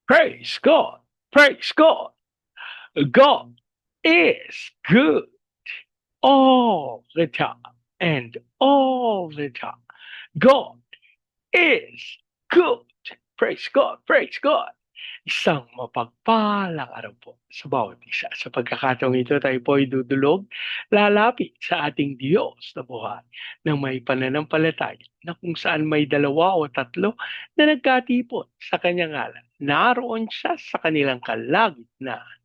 Praise God. Praise God. God is good all the time and all the time. God is good. Praise God. Praise God. Isang mapagpalang araw po sa bawat isa. Sa pagkakataong ito, tayo po ay dudulog, lalapit sa ating Diyos na buhay ng may pananampalataya na kung saan may dalawa o tatlo na nagkatipon sa kanyang ngalan. Naroon siya sa kanilang kalagitnaan.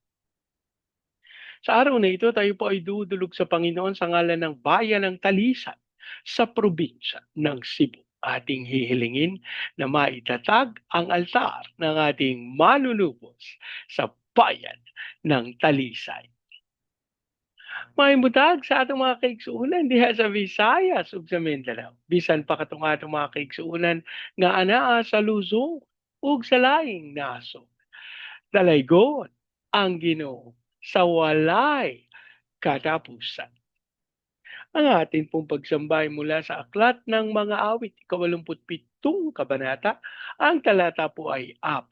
Sa araw na ito, tayo po ay dudulog sa Panginoon sa ngalan ng bayan ng Talisan sa probinsya ng Cebu. Ating hihilingin na maitatag ang altar ng ating manunubos sa bayan ng Talisay. Mahimbutag sa atong mga kaigsuunan diha sa Visayas ug sa Mindanao. Bisan pa katong atong mga kaigsuunan nga anaa sa Luzon ug sa laing nasod. Dalaygon ang Ginoo sa walay katapusan. Ang atin pong pagsambay mula sa aklat ng mga awit, 87 kabanata, ang talata po ay 4.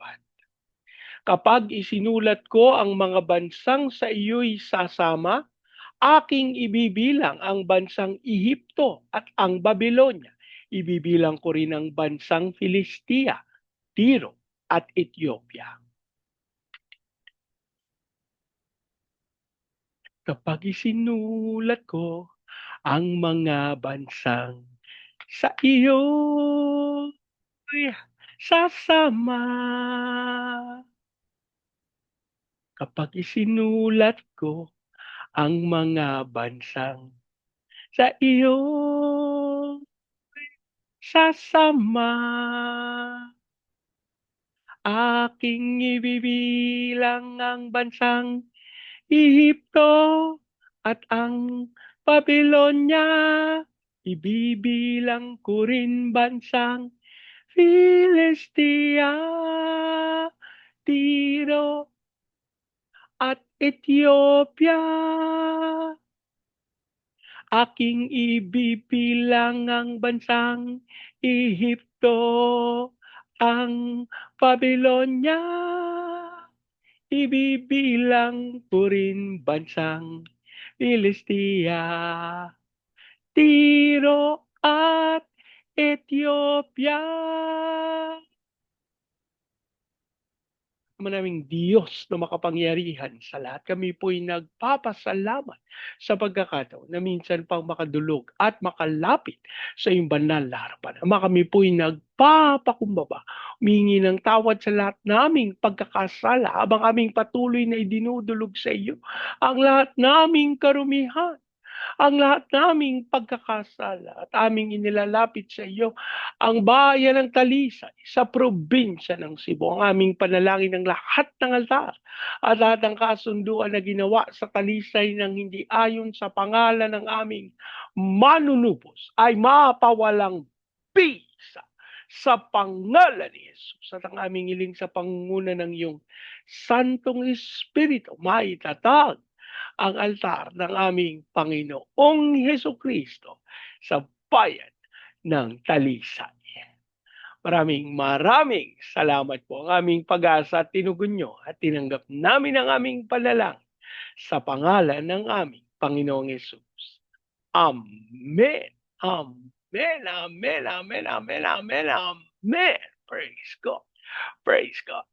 Kapag isinulat ko ang mga bansang sa iyo'y sasama, aking ibibilang ang bansang Ehipto at ang Babylonia. Ibibilang ko rin ang bansang Filistia, Tiro at Ethiopia. Kapag isinulat ko ang mga bansang sa iyo'y sasama. Kapag isinulat ko ang mga bansang sa iyong sasama, aking ibibilang ang bansang Ehipto at ang Babylonia. Ibibilang ko rin bansang Filistia, Tiro at Ethiopia. Aking ibibilang ang bansang Ehipto, ang Babylonia. Ibibilang ko rin bansang Filistia, Tiro at Ethiopia. Manaming Diyos na makapangyarihan sa lahat. Kami po'y nagpapasalamat sa pagkakataon na minsan pang makadulog at makalapit sa iyong banal na harapan. Ama, kami po'y nagpapakumbaba, humingi ng tawad sa lahat naming pagkakasala habang aming patuloy na idinudulog sa iyo ang lahat naming karumihan, ang lahat naming pagkakasala at aming inilalapit sa iyo ang bayan ng Talisay sa probinsya ng Cebu. Ang aming panalangin ng lahat ng altar at lahat ng kasunduan na ginawa sa Talisay ng hindi ayon sa pangalan ng aming manunubos ay mapawalang bisa sa pangalan ni Jesus. At ang aming hiling sa pangunguna ng iyong Santong Espiritu, maitatag ang altar ng aming Panginoong Hesukristo sa bayan ng Talisay. Maraming salamat po ang aming pag-asa at tinugon nyo at tinanggap namin ang aming panalangin sa pangalan ng aming Panginoong Yesus. Amen. Amen. Amen. Amen. Amen. Amen. Amen. Praise God. Praise God.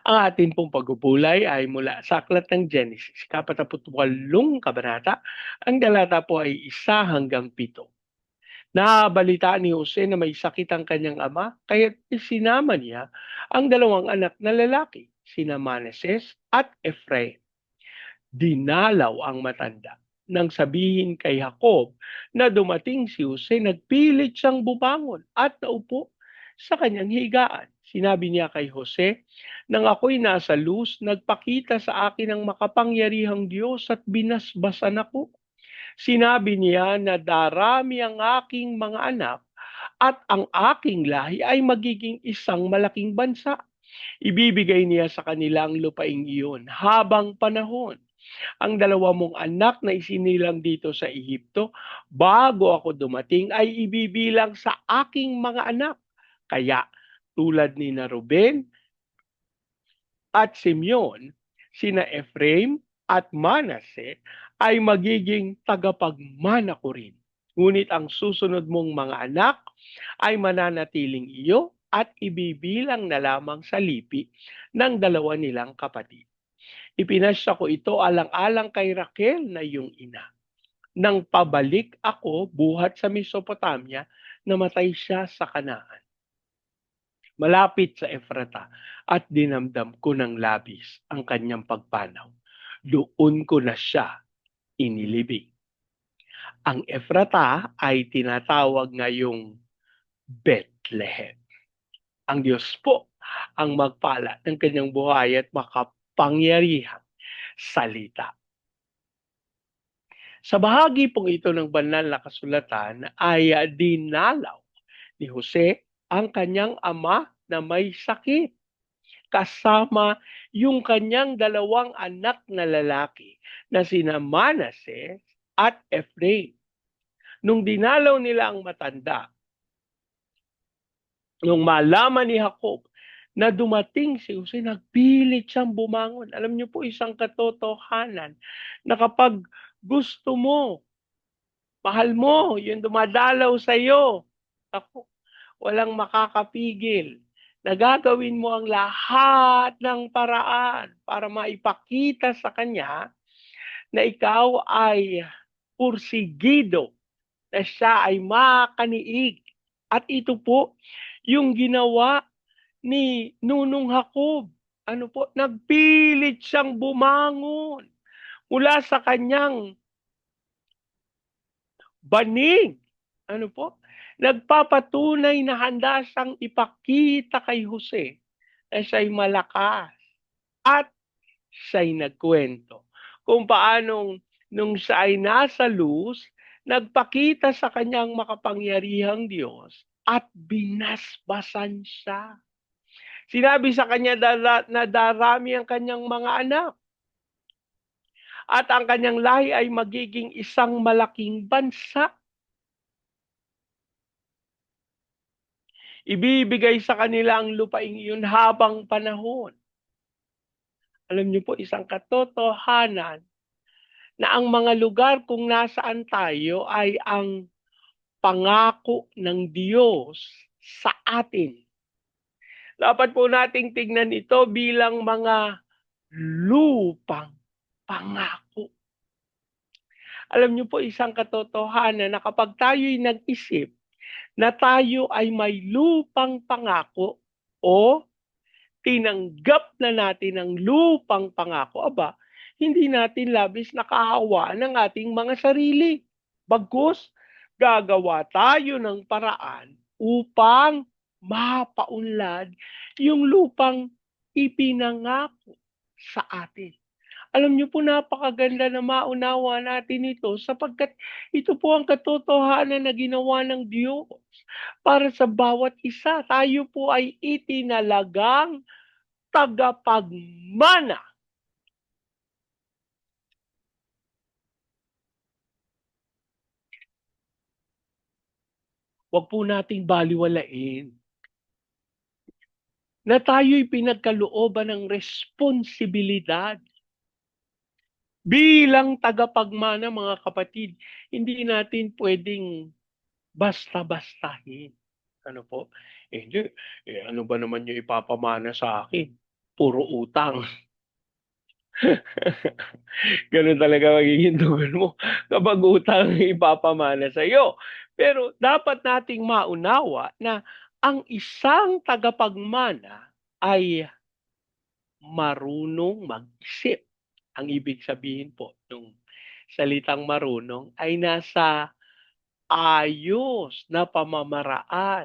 Ang atin pong pagpupulay ay mula sa aklat ng Genesis, 48 kabanata. Ang talata po ay 1 hanggang 7. Nabalita ni Jose na may sakit ang kanyang ama, kaya isinama niya ang dalawang anak na lalaki, sina Manases at Ephraim. Dinalaw ang matanda. Nang sabihin kay Jacob na dumating si Jose, nagpilit siyang bumangon at naupo sa kanyang higaan. Sinabi niya kay Jose, nang ako'y nasa luz, nagpakita sa akin ang makapangyarihang Diyos at binasbasan ako. Sinabi niya na darami ang aking mga anak at ang aking lahi ay magiging isang malaking bansa. Ibibigay niya sa kanila ang lupaing iyon habang panahon. Ang dalawa mong anak na isinilang dito sa Ehipto, bago ako dumating ay ibibilang sa aking mga anak. Kaya tulad ni na Ruben at Simeon, sina Ephraim at Manase ay magiging tagapagmana ko rin. Ngunit ang susunod mong mga anak ay mananatiling iyo at ibibilang na lamang sa lipi ng dalawa nilang kapatid. Ipinasya ko ito alang-alang kay Raquel na iyong ina. Nang pabalik ako buhat sa Mesopotamia, namatay siya sa Kanaan, malapit sa Efrata, at dinamdam ko ng labis ang kanyang pagpanaw. Doon ko na siya inilibing. Ang Efrata ay tinatawag ngayong Bethlehem. Ang Diyos po ang magpala ng kanyang buhay at makapangyarihang salita. Sa bahagi pong ito ng banal na kasulatan ay dinalaw ni Jose ang kanyang ama na may sakit, kasama yung kanyang dalawang anak na lalaki na sina Manases at Ephraim. Nung dinalaw nila ang matanda, nung malaman ni Jacob na dumating si Jose, nagpilit siyang bumangon. Alam niyo po, isang katotohanan na kapag gusto mo, mahal mo, yung dumadalaw sa iyo, ako, walang makakapigil. Nagagawin mo ang lahat ng paraan para maipakita sa kanya na ikaw ay pursigido, na siya ay makaniig. At ito po yung ginawa ni Nunong Jacob. Ano po? Nagpilit siyang bumangon mula sa kanyang banig. Ano po? Nagpapatunay na handa siyang ipakita kay Jose na siya'y malakas. At siya'y nagkwento kung paanong nung siya ay nasa luz, nagpakita sa kanyang makapangyarihang Diyos at binasbasan siya. Sinabi sa kanya na darami ang kanyang mga anak at ang kanyang lahi ay magiging isang malaking bansa. Ibibigay sa kanila ang lupaing iyon habang panahon. Alam niyo po, isang katotohanan na ang mga lugar kung nasaan tayo ay ang pangako ng Diyos sa atin. Dapat po nating tignan ito bilang mga lupang pangako. Alam niyo po, isang katotohanan na kapag tayo'y nag-isip na tayo ay may lupang pangako o tinanggap na natin ang lupang pangako, aba, hindi natin labis nakahawaan ng ating mga sarili. Bagkus, gagawa tayo ng paraan upang mapaunlad yung lupang ipinangako sa atin. Alam niyo po, napakaganda na maunawa natin ito sapagkat ito po ang katotohanan na ginawa ng Diyos para sa bawat isa. Tayo po ay itinalagang tagapagmana. Huwag po nating baliwalain na tayo'y pinagkalooban ng responsibilidad. Bilang tagapagmana, mga kapatid, hindi natin pwedeng basta-bastahin. Ano po? Hindi. Ano ba naman yung ipapamana sa akin? Puro utang. Ganun talaga magiging tugon mo kapag utang ipapamana sa iyo. Pero dapat nating maunawa na ang isang tagapagmana ay marunong mag-isip. Ang ibig sabihin po ng salitang marunong ay nasa ayos na pamamaraan.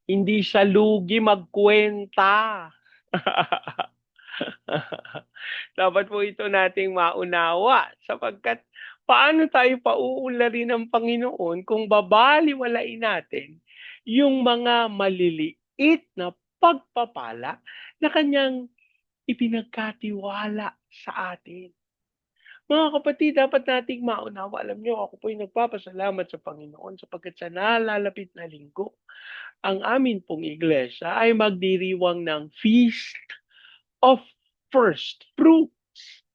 Hindi siya lugi magkwenta. Dapat po ito nating maunawa sapagkat paano tayo pauunlarin ng Panginoon kung babaliwalain natin yung mga maliliit na pagpapala na kanyang ipinagkatiwala sa atin. Mga kapatid, dapat nating maunawa. Alam niyo, ako po'y nagpapasalamat sa Panginoon sapagkat sa nalalapit na linggo, ang amin pong iglesia ay magdiriwang ng Feast of First Fruits.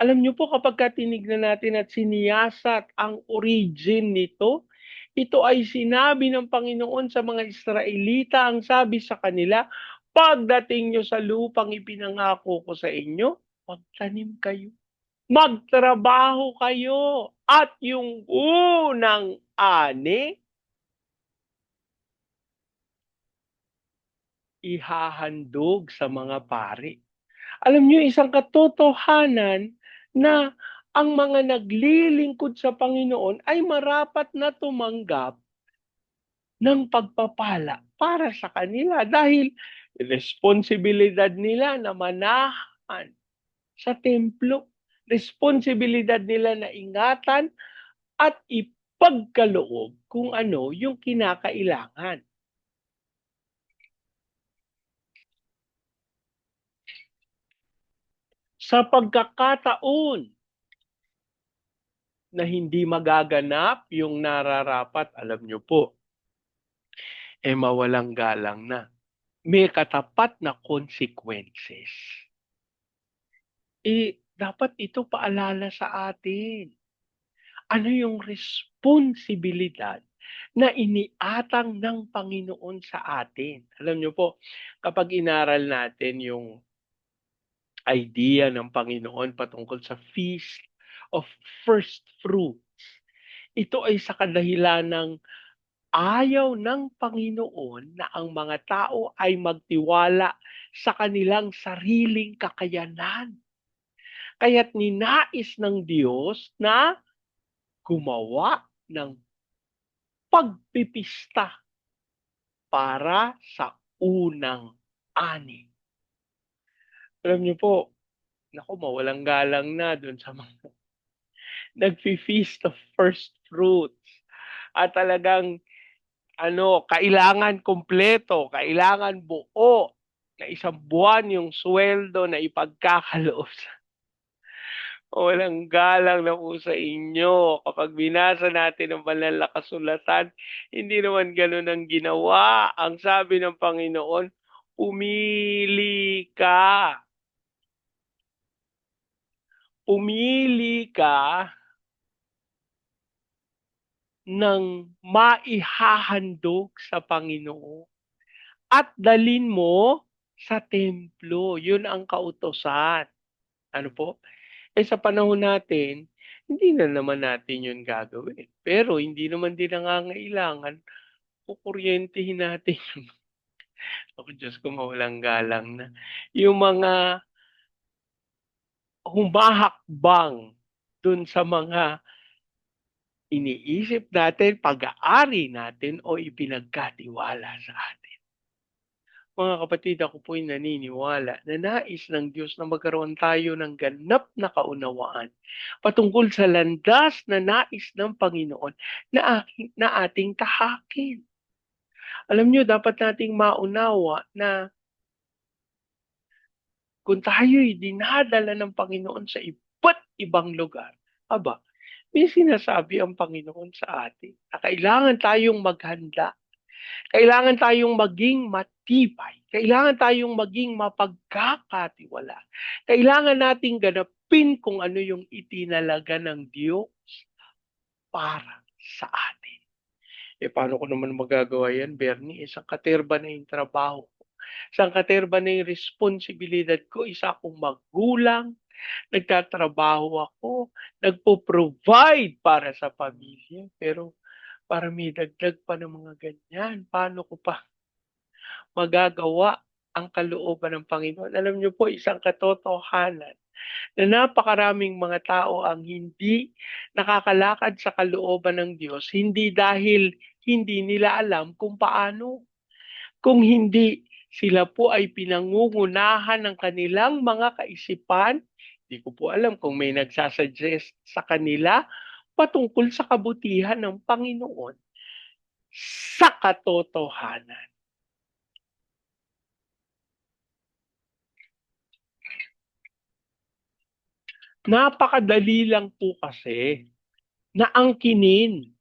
Alam niyo po kapagka tinignan natin at siniyasat ang origin nito, ito ay sinabi ng Panginoon sa mga Israelita, ang sabi sa kanila, pagdating niyo sa lupang ipinangako ko sa inyo, magtanim kayo, magtrabaho kayo, at yung unang ani, ihahandog sa mga pari. Alam niyo isang katotohanan na ang mga naglilingkod sa Panginoon ay marapat na tumanggap ng pagpapala para sa kanila dahil responsibilidad nila na manahan sa templo, responsibilidad nila na ingatan at ipagkaloob kung ano yung kinakailangan. Sa pagkakataon na hindi magaganap yung nararapat, alam nyo po, mawalang galang na. May katapat na consequences. Dapat ito paalala sa atin. Ano yung responsibilidad na iniatang ng Panginoon sa atin? Alam nyo po, kapag inaral natin yung idea ng Panginoon patungkol sa Feast of First Fruits, ito ay sa kadahilan ng ayaw ng Panginoon na ang mga tao ay magtiwala sa kanilang sariling kakayanan. Kaya't ninais ng Diyos na gumawa ng pagpipista para sa unang ani. Alam niyo po, naku, mawalang galang na doon sa mga nagfi-feast of first fruits. At talagang kailangan kumpleto, kailangan buo na isang buwan yung sweldo na ipagkakaloob sa walang galang na po sa inyo. Kapag binasa natin ang banal na kasulatan, hindi naman ganun ang ginawa. Ang sabi ng Panginoon, pumili ka. Pumili ka ng maihahandog sa Panginoon at dalin mo sa templo. Yun ang kautosan. Ano po? Sa panahon natin, hindi na naman natin yun gagawin. Pero hindi naman din nangangailangan, kukuryentehin natin yung, ako Diyos ko, mawalang galang na. Yung mga humahakbang dun sa mga iniisip natin, pag-aari natin o ipinagkatiwala sa atin. Mga kapatid, ako po'y naniniwala na nais ng Diyos na magkaroon tayo ng ganap na kaunawaan patungkol sa landas na nais ng Panginoon na ating tahakin. Alam niyo, dapat nating maunawa na kung tayo'y dinadala ng Panginoon sa iba't ibang lugar, aba, may sinasabi ang Panginoon sa atin na kailangan tayong maghanda. Kailangan tayong maging matibay. Kailangan tayong maging mapagkakatiwala. Kailangan nating ganapin kung ano yung itinalaga ng Diyos para sa atin. Paano ko naman magagawa yan, Bernie? Isang katerba na yung trabaho ko. Isang katerba na yung responsibilidad ko. Isa akong magulang. Nagtatrabaho ako. Nagpo-provide para sa pamilya. Pero para may dagdag pa ng mga ganyan. Paano ko pa magagawa ang kalooban ng Panginoon? Alam niyo po, isang katotohanan na napakaraming mga tao ang hindi nakakalakad sa kalooban ng Diyos, hindi dahil hindi nila alam kung paano. Kung hindi sila po ay pinangungunahan ng kanilang mga kaisipan, hindi ko po alam kung may nagsasuggest sa kanila patungkol sa kabutihan ng Panginoon sa katotohanan. Napakadali lang po kasi na angkinin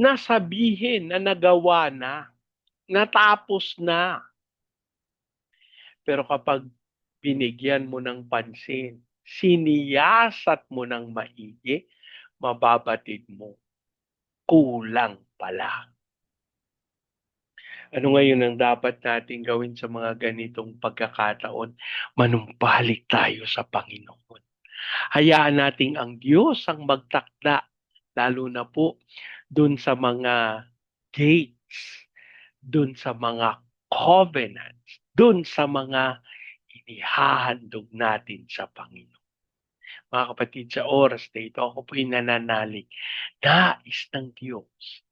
na sabihin na nagawa na, natapos na. Pero kapag binigyan mo ng pansin, siniyasat mo ng maigi, mababatid mo, kulang pala. Ano ngayon ang dapat nating gawin sa mga ganitong pagkakataon? Manumbalik tayo sa Panginoon. Hayaan nating ang Diyos ang magtakda, lalo na po dun sa mga gates, dun sa mga covenants, dun sa mga inihahandog natin sa Panginoon. Mga kapatid, sa oras na ito, ako po'y nananalig. Nais ng Diyos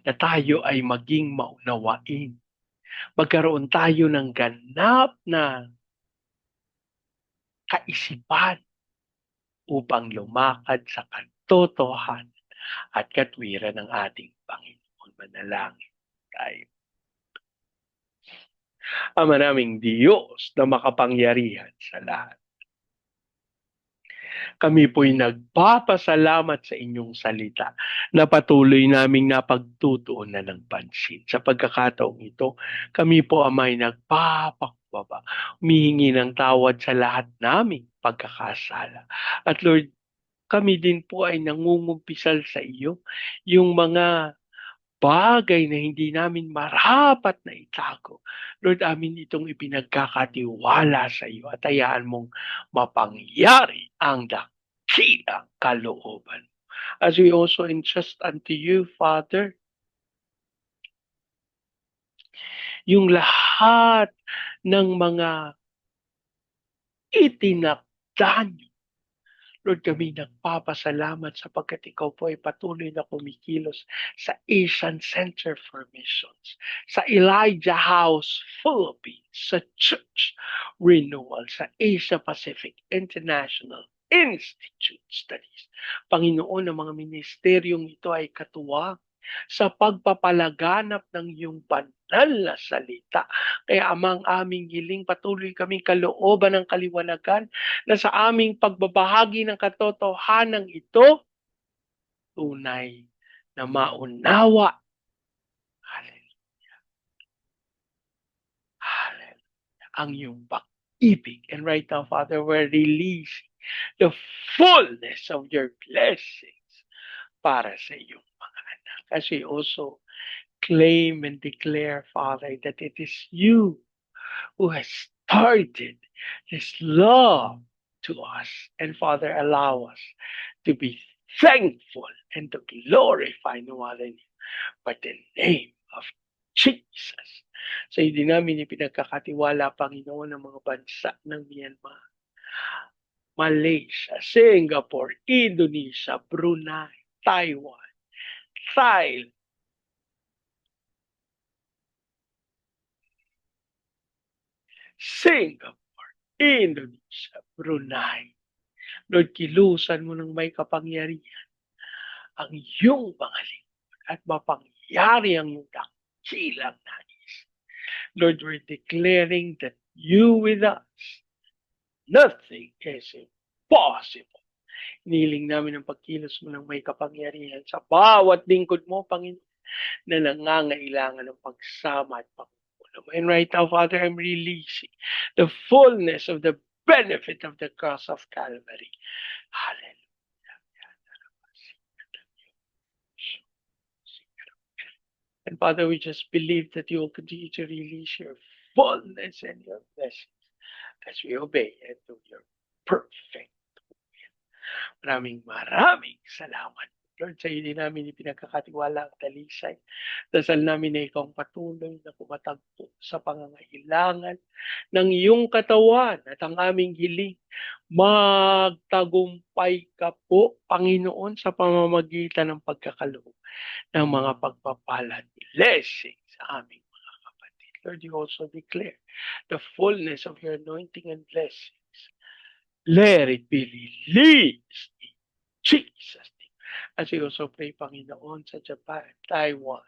na tayo ay maging maunawain. Magkaroon tayo ng ganap na kaisipan upang lumakad sa katotohanan at katwiran ng ating Panginoon. Manalangin tayo. Ama naming Diyos na makapangyarihan sa lahat. Kami po'y nagpapasalamat sa inyong salita na patuloy naming napagtutuunan ng pansin. Sa pagkakataong ito, kami po amay nagpapakbaba, humihingi ng tawad sa lahat naming pagkakasala. At Lord, kami din po ay nangungumpisal sa iyo yung mga bagay na hindi namin marapat na itago. Lord, amin itong ipinagkakatiwala sa iyo at hayaan mong mapangyari ang dakilang kalooban. As we also entrust unto you, Father, yung lahat ng mga itinakda niyo. Lord, kami nagpapasalamat sapagkat ikaw po ay patuloy na kumikilos sa Asian Center for Missions, sa Elijah House Philippines, sa Church Renewal, sa Asia Pacific International Institute Studies. Panginoon, ang mga ministeryong ito ay katuwang sa pagpapalaganap ng iyong banal na salita. Kaya amang aming hiling, patuloy kaming kalooban ng kaliwanagan na sa aming pagbabahagi ng katotohanan ito, tunay na maunawa. Hallelujah. Hallelujah. Ang iyong pag-ibig. And right now, Father, we're releasing the fullness of your blessings para sa iyong mga anak. As we also claim and declare, Father, that it is you who has started this love to us. And Father, allow us to be thankful and to glorify no other name but the name of Jesus. Sa hindi namin ipinagkakatiwala, Panginoon, ng mga bansa ng Myanmar, Malaysia, Singapore, Indonesia, Brunei, Taiwan, Thailand, Singapore, Indonesia, Brunei. Lord, kilusan mo ng may kapangyarihan ang iyong mga lingkod at mapangyari ang iyong dakilang nais. Lord, we're declaring that you with us, nothing is impossible. Niling namin ang pagkilos mo ng may kapangyarihan sa bawat lingkod mo, Panginoon, na nangangailangan ng pagsama at pagkukulam. And right now, Father, I'm releasing the fullness of the benefit of the cross of Calvary. Hallelujah. And Father, we just believe that you will continue to release your fullness and your blessings as we obey and do your perfect will. Maraming salamat. Lord, sa hindi namin ipinagkakatiwala ang talisay. Dasal namin na ikaw patuloy na kumatagpo sa pangangailangan ng iyong katawan at ang aming hiling. Magtagumpay ka po, Panginoon, sa pamamagitan ng pagkakaloob ng mga pagpapala blessings sa aming mga kapatid. Lord, you also declare the fullness of your anointing and blessings. Let it be released in Jesus' name. As we also pray, Panginoon, sa Japan, Taiwan,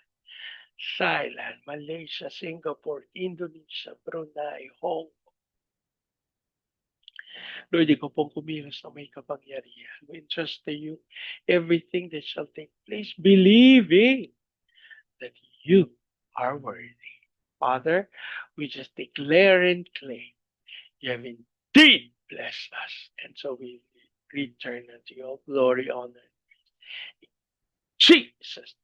Thailand, Malaysia, Singapore, Indonesia, Brunei, Hong Kong. Lord, ikaw pong kumilos na may kapangyarihan. We entrust to you everything that shall take place, believing that you are worthy. Father, we just declare and claim you have indeed blessed us. And so we return unto your glory, honor. In Jesus'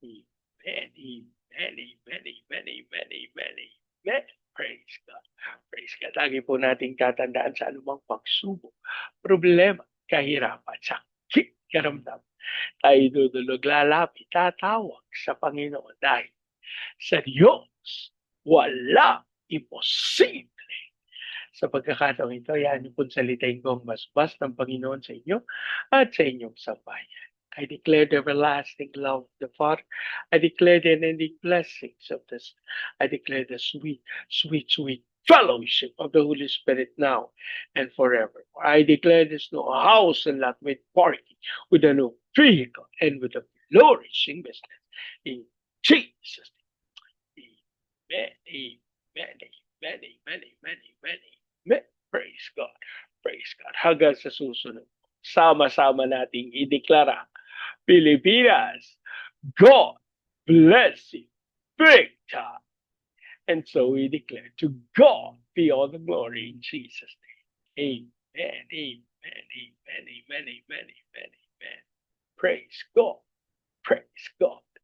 name. Amen, amen, amen, amen, amen, amen, amen. Praise God. Praise God. Lagi po natin tatandaan sa anumang pagsubok, problema, kahirapan, sakit, karamdam. Tayo dudulog, lalapit, tatawag sa Panginoon dahil sa Diyos wala imposible. Sa pagkakataong ito, yan yung salitain ko ang basbas ng Panginoon sa inyo at sa inyong sambayan. I declare the everlasting love of the Father. I declare the unending blessings of this. I declare the sweet, sweet, sweet fellowship of the Holy Spirit now and forever. I declare this new house and lot with parking, with a new vehicle, and with a flourishing business. In Jesus' name. Amen. Amen. Amen. Amen. Amen. Amen. Amen. Praise God. Praise God. Hanggang sa susunod. Sama-sama nating ideklara. Pilipinas, God bless you. Big time. And so we declare to God be all the glory in Jesus' name. Amen. Amen. Amen. Amen. Amen. Amen. Amen. Praise God. Praise God.